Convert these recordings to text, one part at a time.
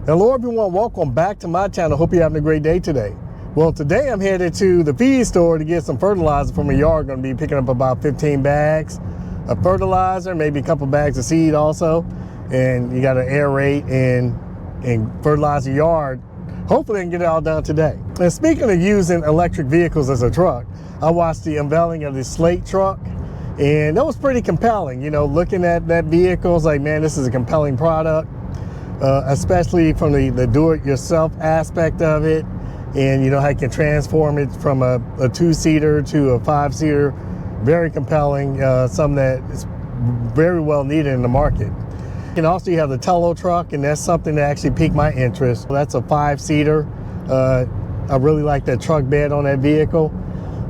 Hello everyone, welcome back to my channel. Hope you're having a great day today. Well, today I'm headed to the feed store to get some fertilizer from a yard. Going to be picking up about 15 bags of fertilizer, maybe a couple bags of seed also. And you got to aerate and fertilize your yard. Hopefully I can get it all done today. And speaking of using electric vehicles as a truck, I watched the unveiling of the SLATE truck, and that was pretty compelling. You know, looking at that vehicle, it's like, man, this is a compelling product. Especially from the do-it-yourself aspect of it, and you know how you can transform it from a two-seater to a five-seater. Very compelling, something that is very well needed in the market. And also you have the Telo truck, and that's something that actually piqued my interest. That's a five-seater. I really like that truck bed on that vehicle.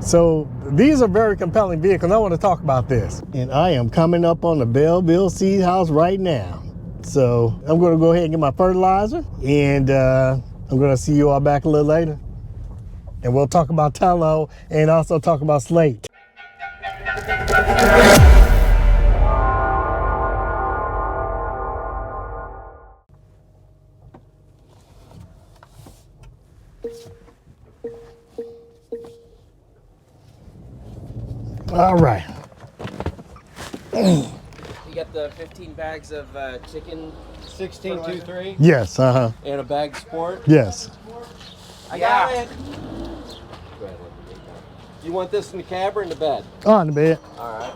So these are very compelling vehicles. I want to talk about this. And I am coming up on the Belleville Seed House right now. So I'm going to go ahead and get my fertilizer, and I'm going to see you all back a little later. And we'll talk about Telo and also talk about SLATE. All right. You got the 15 bags of chicken. 1623. Yes, And a bag sport. yes. I got it. You want this in the cab or in the bed? On the bed. All right.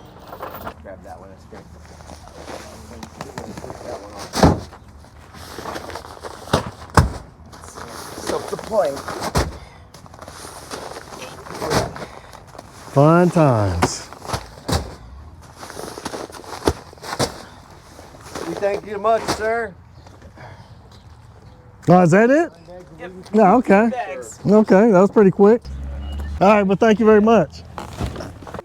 Grab that one, that's great. Self-deploying. Fun times. We thank you much, sir. Oh, is that it? Yep. No, okay. Bags. Okay, that was pretty quick. All right, well, thank you very much.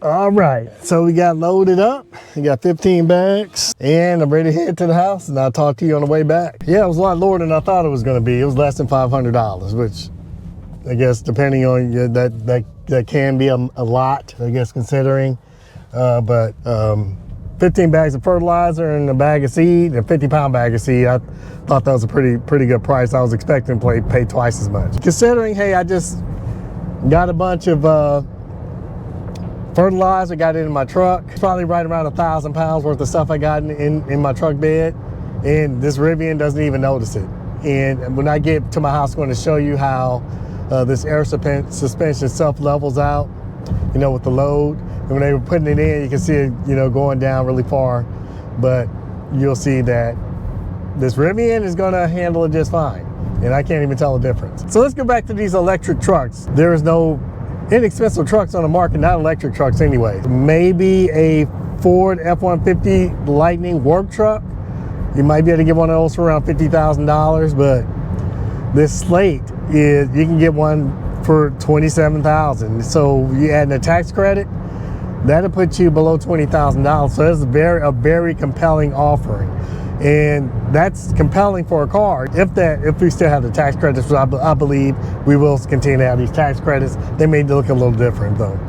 All right, so we got loaded up. We got 15 bags, and I'm ready to head to the house, and I'll talk to you on the way back. Yeah, it was a lot lower than I thought it was going to be. It was less than $500, which I guess depending on that can be a lot, I guess, considering. But 15 bags of fertilizer and a bag of seed, a 50-pound bag of seed, I thought that was a pretty good price. I was expecting to pay twice as much. Considering, hey, I just got a bunch of fertilizer, got it in my truck. It's probably right around 1,000 pounds worth of stuff I got in my truck bed, and this Rivian doesn't even notice it. And when I get to my house, I'm going to show you how this air suspension self-levels out, you know, with the load. And when they were putting it in, you can see it, you know, going down really far. But you'll see that this Rivian is going to handle it just fine. And I can't even tell the difference. So let's go back to these electric trucks. There is no inexpensive trucks on the market, not electric trucks anyway. Maybe a Ford F-150 Lightning work truck. You might be able to get one of those for around $50,000, but this SLATE is, you can get one for $27,000. So you add in a tax credit, that'll put you below $20,000. So that's a very compelling offering. And that's compelling for a car. If we still have the tax credits, which I believe we will continue to have these tax credits, they may look a little different though.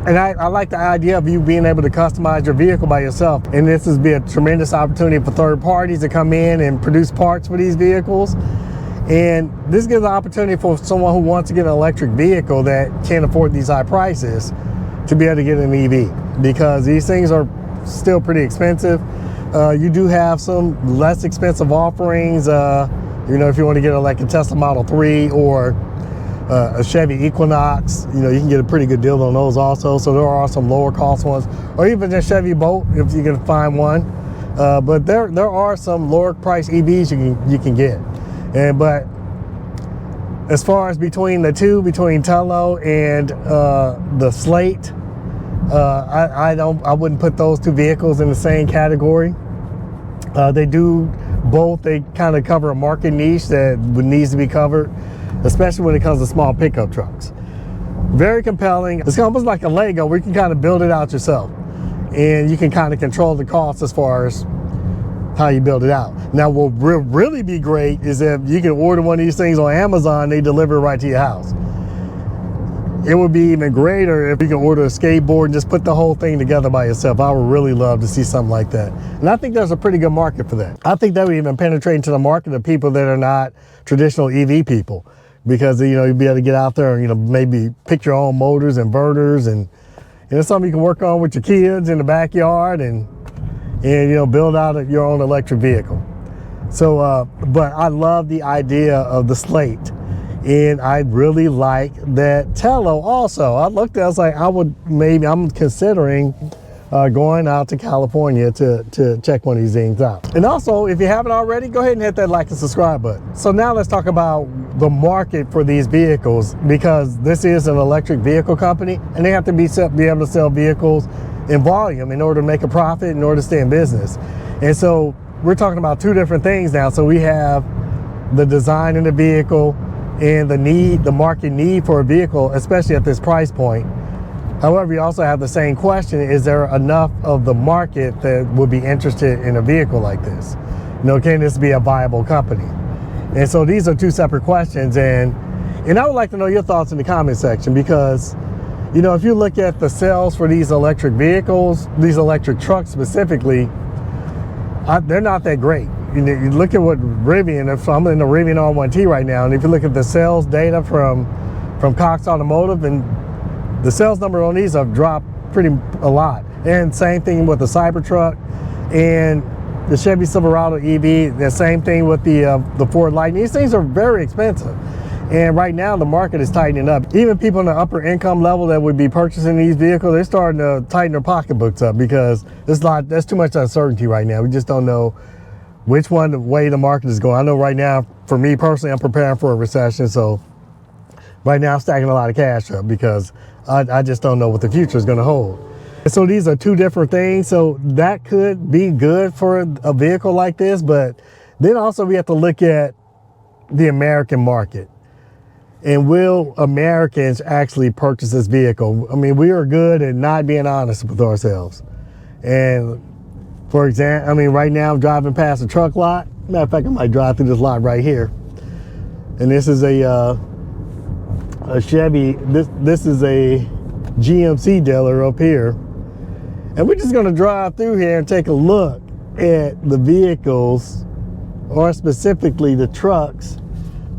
And I like the idea of you being able to customize your vehicle by yourself. And this has been a tremendous opportunity for third parties to come in and produce parts for these vehicles. And this gives an opportunity for someone who wants to get an electric vehicle that can't afford these high prices to be able to get an EV, because these things are still pretty expensive. You do have some less expensive offerings. You know, if you want to get like a Tesla Model 3 or a Chevy Equinox, you know, you can get a pretty good deal on those also. So there are some lower cost ones, or even a Chevy Bolt if you can find one. But there are some lower price EVs you can get. But as far as between the two, between Telo and the SLATE, I wouldn't put those two vehicles in the same category. They do both. They kind of cover a market niche that needs to be covered, especially when it comes to small pickup trucks. Very compelling. It's almost like a Lego where you can kind of build it out yourself, and you can kind of control the cost as far as how you build it out. Now, what will really be great is if you can order one of these things on Amazon, they deliver it right to your house. it would be even greater if you can order a skateboard and just put the whole thing together by yourself. I would really love to see something like that. And I think there's a pretty good market for that. I think that would even penetrate into the market of people that are not traditional EV people, because, you know, you'd be able to get out there and, you know, maybe pick your own motors, inverters, and, you know, something you can work on with your kids in the backyard and you know, build out your own electric vehicle. So, but I love the idea of the SLATE. And I really like that Telo also. I looked at it, I was like, I'm considering going out to California to check one of these things out. And also, if you haven't already, go ahead and hit that like and subscribe button. So now let's talk about the market for these vehicles, because this is an electric vehicle company and they have to be able to sell vehicles in volume in order to make a profit, in order to stay in business. And so we're talking about two different things now. So we have the design in the vehicle and the market need for a vehicle, especially at this price point. However, you also have the same question: is there enough of the market that would be interested in a vehicle like this? You know, can this be a viable company? And so these are two separate questions, and I would like to know your thoughts in the comment section, because, you know, if you look at the sales for these electric vehicles, these electric trucks specifically, they're not that great. You look at what Rivian, I'm in the Rivian R1T right now, and if you look at the sales data from Cox Automotive, and the sales number on these have dropped a lot. And same thing with the Cybertruck and the Chevy Silverado EV, the same thing with the Ford Lightning. These things are very expensive. And right now the market is tightening up. Even people in the upper income level that would be purchasing these vehicles, they're starting to tighten their pocketbooks up, because there's too much uncertainty right now. We just don't know which way the market is going. I know right now, for me personally, I'm preparing for a recession. So right now I'm stacking a lot of cash up, because I just don't know what the future is going to hold. And so these are two different things. So that could be good for a vehicle like this, but then also we have to look at the American market. And will Americans actually purchase this vehicle? I mean, we are good at not being honest with ourselves. And for example, I mean, right now I'm driving past a truck lot. Matter of fact, I might drive through this lot right here. And this is a Chevy, this is a GMC dealer up here. And we're just gonna drive through here and take a look at the vehicles, or specifically the trucks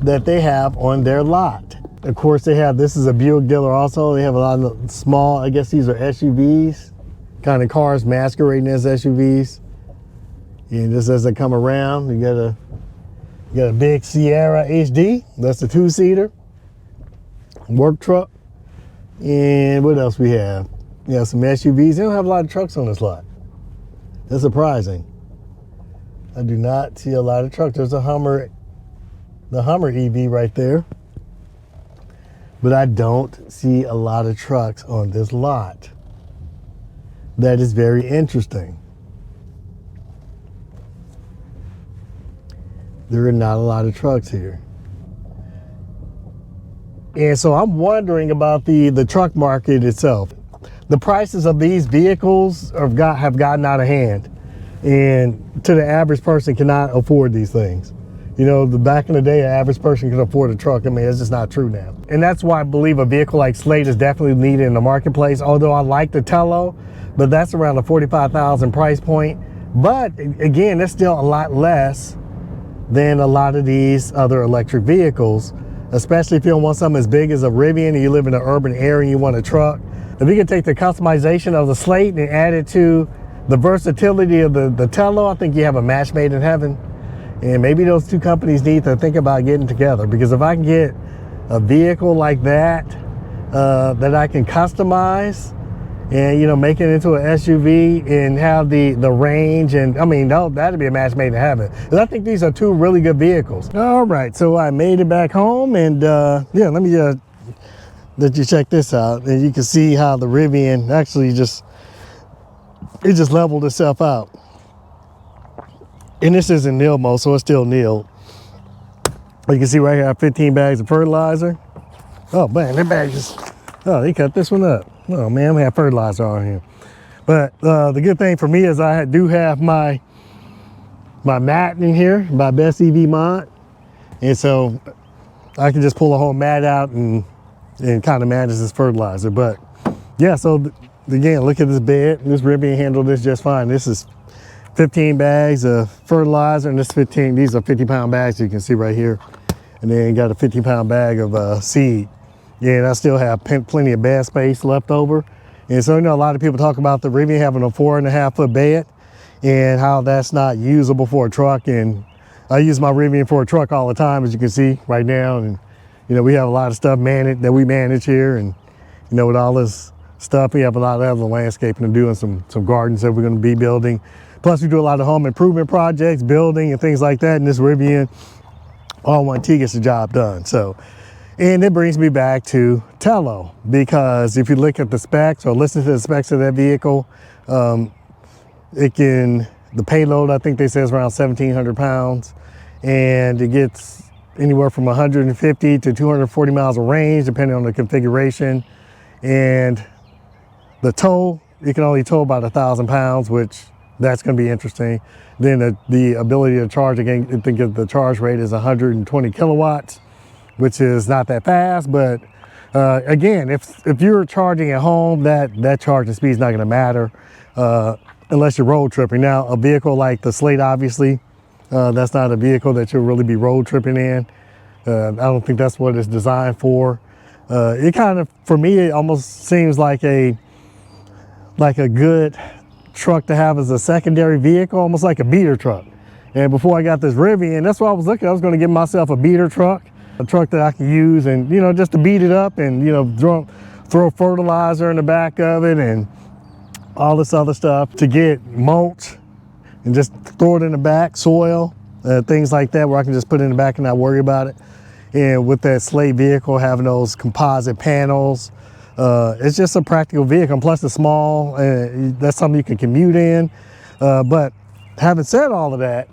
that they have on their lot. Of course, this is a Buick dealer also. They have a lot of small, I guess these are SUVs, kind of cars masquerading as SUVs. And just as they come around, you got a big Sierra HD. That's a 2-seater work truck. And what else we have? Yeah, some SUVs. They don't have a lot of trucks on this lot. That's surprising. I do not see a lot of trucks. There's a Hummer, the Hummer EV right there. But I don't see a lot of trucks on this lot. That is very interesting. There are not a lot of trucks here. And so I'm wondering about the truck market itself. The prices of these vehicles have gotten out of hand, and to the average person cannot afford these things. You know, back in the day, an average person could afford a truck. I mean, it's just not true now. And that's why I believe a vehicle like SLATE is definitely needed in the marketplace. Although I like the Telo, but that's around the $45,000 price point. But again, it's still a lot less than a lot of these other electric vehicles, especially if you don't want something as big as a Rivian and you live in an urban area and you want a truck. If you can take the customization of the SLATE and add it to the versatility of the Telo, I think you have a match made in heaven. And maybe those two companies need to think about getting together, because if I can get a vehicle like that, that I can customize and, you know, make it into an SUV and have the range, and I mean, that'd be a match made in heaven. And I think these are two really good vehicles. All right, so I made it back home, and yeah, let me let you check this out, and you can see how the Rivian actually just leveled itself out. And this isn't nil mode, so it's still nil. You can see right here, I have 15 bags of fertilizer. Oh man, that bag they cut this one up. Oh man, we have fertilizer on here. But the good thing for me is I do have my mat in here, my Best EV mod. And so I can just pull a whole mat out and and kind of manage this fertilizer. But yeah, so again, look at this bed. This Rivian handled this just fine. This is 15 bags of fertilizer, and these are 50-pound bags you can see right here. And then got a 50-pound bag of seed. Yeah, and I still have plenty of bed space left over. And so, you know, a lot of people talk about the Rivian having a 4.5-foot bed and how that's not usable for a truck. And I use my Rivian for a truck all the time, as you can see right now. And, you know, we have a lot of stuff that we manage here. And, you know, with all this stuff, we have a lot of other landscaping and doing some gardens that we're going to be building. Plus, we do a lot of home improvement projects, building and things like that. And this Rivian all-1T gets the job done. So, and it brings me back to Telo, because if you look at the specs or listen to the specs of that vehicle, the payload, I think they say, is around 1,700 pounds, and it gets anywhere from 150 to 240 miles of range, depending on the configuration. And the tow, you can only tow about 1,000 pounds, which that's going to be interesting. Then the ability to charge, again, I think the charge rate is 120 kilowatts, which is not that fast. But again, if you're charging at home, that charging speed is not going to matter unless you're road tripping. Now, a vehicle like the SLATE, obviously, that's not a vehicle that you'll really be road tripping in. I don't think that's what it's designed for. It kind of, for me, it almost seems like a good truck to have as a secondary vehicle, almost like a beater truck. And before I got this Rivian, that's what I was looking at. I was going to get myself a beater truck, a truck that I can use and, you know, just to beat it up and, you know, throw fertilizer in the back of it and all this other stuff, to get mulch and just throw it in the back, soil, things like that, where I can just put it in the back and not worry about it. And with that SLATE vehicle, having those composite panels, it's just a practical vehicle. Plus it's small, that's something you can commute in. But having said all of that,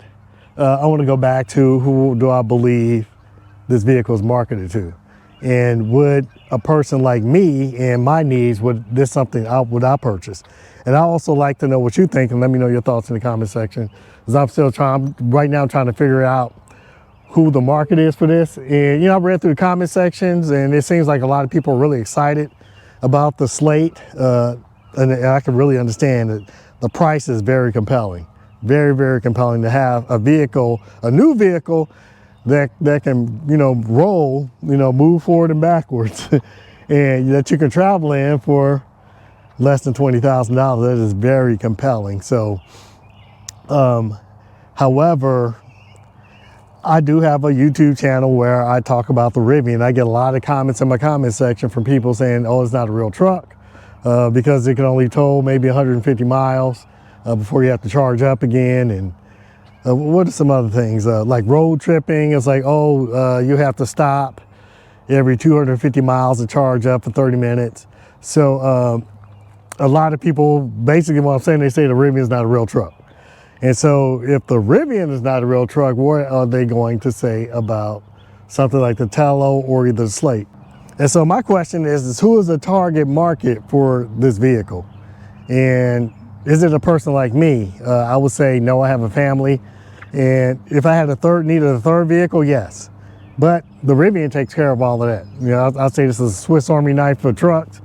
I want to go back to who do I believe this vehicle is marketed to, and would a person like me and my needs, would I purchase? And I also like to know what you think, and let me know your thoughts in the comment section, because I'm still trying to figure out who the market is for this. And, you know, I read through the comment sections, and it seems like a lot of people are really excited about the SLATE, and I can really understand that the price is very compelling, very, very compelling to have a new vehicle that can, you know, roll, you know, move forward and backwards, and that you can travel in for less than $20,000. That is very compelling. So, however, I do have a YouTube channel where I talk about the Rivian. I get a lot of comments in my comment section from people saying, oh, it's not a real truck, because it can only tow maybe 150 miles before you have to charge up again. And what are some other things? Like road tripping, it's like, oh, you have to stop every 250 miles to charge up for 30 minutes. So a lot of people, basically what I'm saying, they say the Rivian is not a real truck. And so if the Rivian is not a real truck, what are they going to say about something like the Telo or either the SLATE? And so my question is who is the target market for this vehicle? And is it a person like me? I would say no, I have a family. And if I had needed a third vehicle, yes. But the Rivian takes care of all of that. You know, I'll say this is a Swiss Army knife for trucks,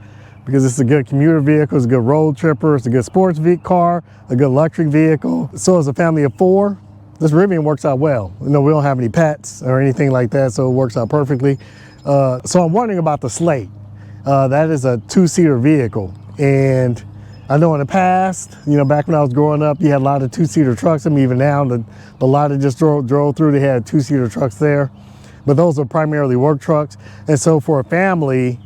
because it's a good commuter vehicle, it's a good road tripper, it's a good sports car, a good electric vehicle. So as a family of 4, this Rivian works out well. You know, we don't have any pets or anything like that, so it works out perfectly. So I'm wondering about the SLATE. That is a 2-seater vehicle. And I know in the past, you know, back when I was growing up, you had a lot of 2-seater trucks. I mean, even now, the lot that just drove through, they had 2-seater trucks there. But those are primarily work trucks. And so for a family,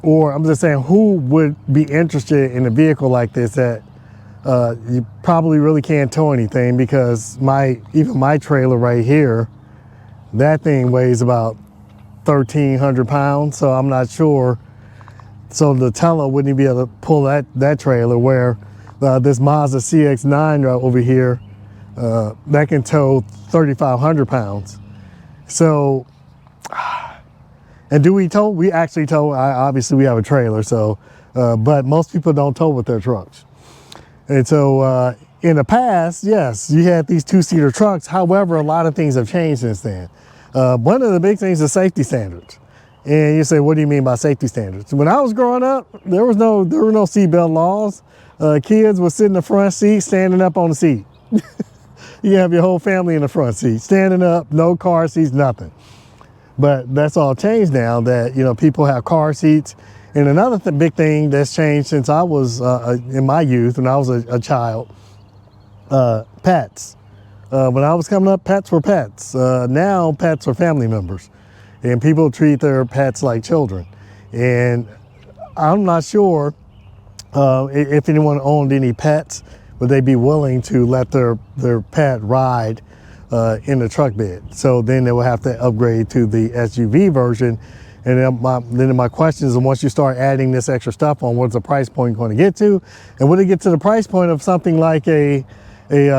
or I'm just saying, who would be interested in a vehicle like this that you probably really can't tow anything, because even my trailer right here, that thing weighs about 1,300 pounds, so I'm not sure. So the Telo wouldn't be able to pull that trailer, where this Mazda CX-9 right over here, that can tow 3,500 pounds. So, and do we tow? We actually tow. Obviously, we have a trailer, so, but most people don't tow with their trucks. And so, in the past, yes, you had these 2-seater trucks. However, a lot of things have changed since then. One of the big things is safety standards. And you say, what do you mean by safety standards? When I was growing up, there were no seatbelt laws. Kids would sit in the front seat, standing up on the seat. You have your whole family in the front seat, standing up, no car seats, nothing. But that's all changed now that, you know, people have car seats. And another big thing that's changed since I was in my youth, when I was a child, pets. When I was coming up, pets were pets. Now pets are family members. And people treat their pets like children. And I'm not sure if anyone owned any pets, would they be willing to let their pet ride in the truck bed? So then they will have to upgrade to the SUV version. And then my question is, once you start adding this extra stuff on, what's the price point going to get to? And would it get to the price point of something like a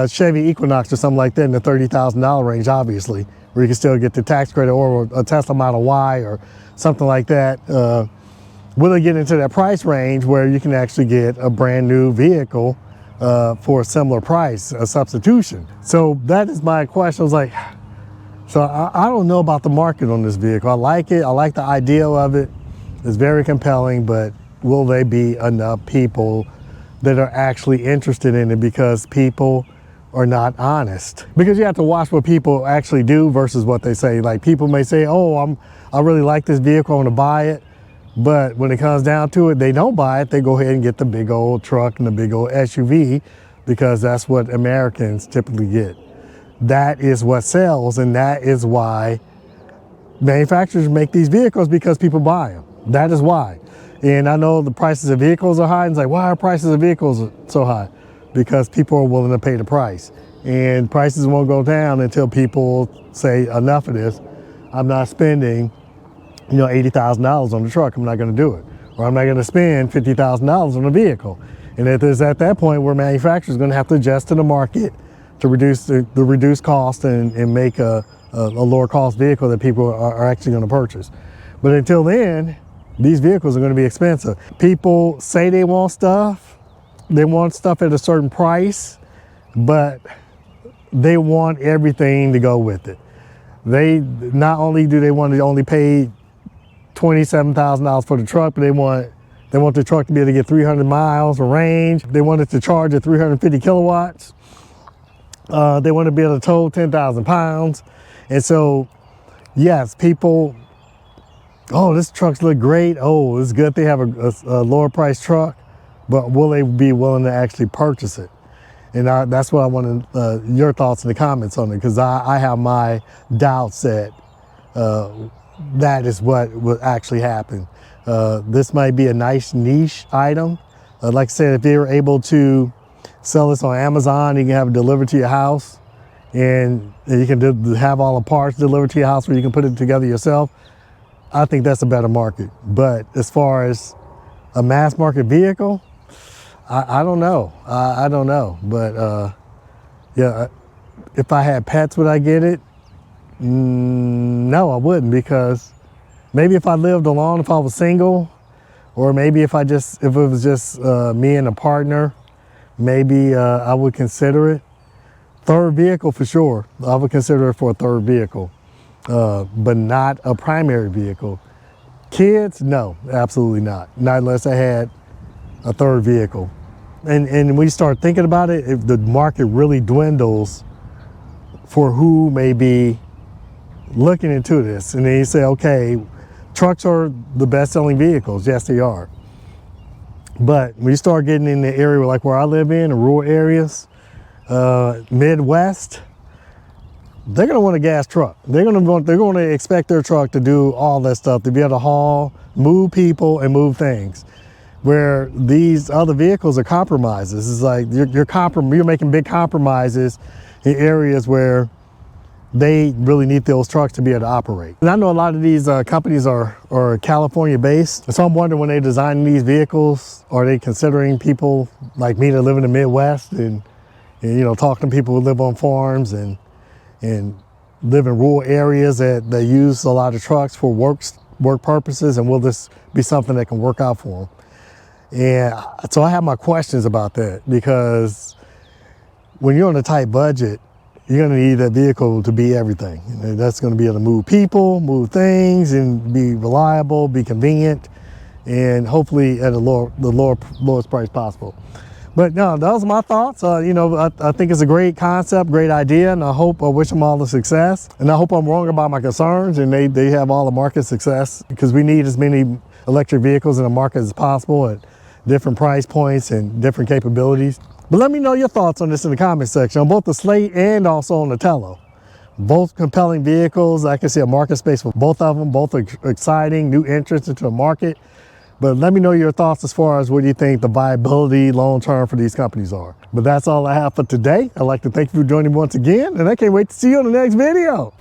Chevy Equinox or something like that in the $30,000 range, obviously, where you can still get the tax credit, or a Tesla Model Y or something like that? Will it get into that price range where you can actually get a brand new vehicle for a similar price, a substitution? So that is my question. I was like, so I don't know about the market on this vehicle. I like it. I like the idea of it. It's very compelling, but will there be enough people that are actually interested in it? Because people are not honest. Because you have to watch what people actually do versus what they say. Like, people may say, oh, I really like this vehicle, I want to buy it. But when it comes down to it, they don't buy it. They go ahead and get the big old truck and the big old SUV, because that's what Americans typically get. That is what sells, and that is why manufacturers make these vehicles, because people buy them. That is why. And I know the prices of vehicles are high, and it's like, why are prices of vehicles so high? Because people are willing to pay the price. And prices won't go down until people say, enough of this. I'm not spending, you know, $80,000 on the truck. I'm not going to do it. Or I'm not going to spend $50,000 on a vehicle. And it is at that point where manufacturers are going to have to adjust to the market to reduce the reduced cost and make a lower cost vehicle that people are actually going to purchase. But until then, these vehicles are going to be expensive. People say they want stuff at a certain price, but they want everything to go with it. They not only do they want to only pay $27,000 for the truck, but they want the truck to be able to get 300 miles of range. They want it to charge at 350 kilowatts. They want to be able to tow 10,000 pounds. And so, yes, people, oh, this trucks look great. Oh, it's good they have a lower price truck, but will they be willing to actually purchase it? And that's what I wanted your thoughts in the comments on it, because I have my doubts that that is what will actually happen. This might be a nice niche item. Like I said, if they were able to sell this on Amazon, you can have it delivered to your house, and you can have all the parts delivered to your house where you can put it together yourself. I think that's a better market. But as far as a mass market vehicle, I don't know. I don't know. But yeah, if I had pets, would I get it? No, I wouldn't, because maybe if I lived alone, if I was single, or maybe if it was just me and a partner, maybe I would consider it. Third vehicle for sure. I would consider it for a third vehicle, but not a primary vehicle. Kids, no, absolutely not. Not unless I had a third vehicle. And when you start thinking about it, if the market really dwindles for who may be looking into this, and then you say, okay, trucks are the best-selling vehicles. Yes, they are. But when you start getting in the area like where I live in, the rural areas, Midwest, they're going to want a gas truck. They're going to expect their truck to do all that stuff, to be able to haul, move people, and move things. Where these other vehicles are compromises. It's like you're making big compromises in areas where they really need those trucks to be able to operate. And I know a lot of these companies are California based. So I'm wondering, when they're designing these vehicles, are they considering people like me that live in the Midwest and you know, talking to people who live on farms and live in rural areas that use a lot of trucks for work purposes, and will this be something that can work out for them? And so I have my questions about that, because when you're on a tight budget you're going to need that vehicle to be everything. That's going to be able to move people, move things, and be reliable, be convenient, and hopefully at the lowest price possible. But no, those are my thoughts. I think it's a great concept, great idea, and I wish them all the success. And I hope I'm wrong about my concerns, and they have all the market success, because we need as many electric vehicles in the market as possible at different price points and different capabilities. But let me know your thoughts on this in the comment section on both the SLATE and also on the Telo. Both compelling vehicles. I can see a market space for both of them. Both are exciting, new entrants into the market. But let me know your thoughts as far as what you think the viability long term for these companies are. But that's all I have for today. I'd like to thank you for joining me once again, and I can't wait to see you on the next video.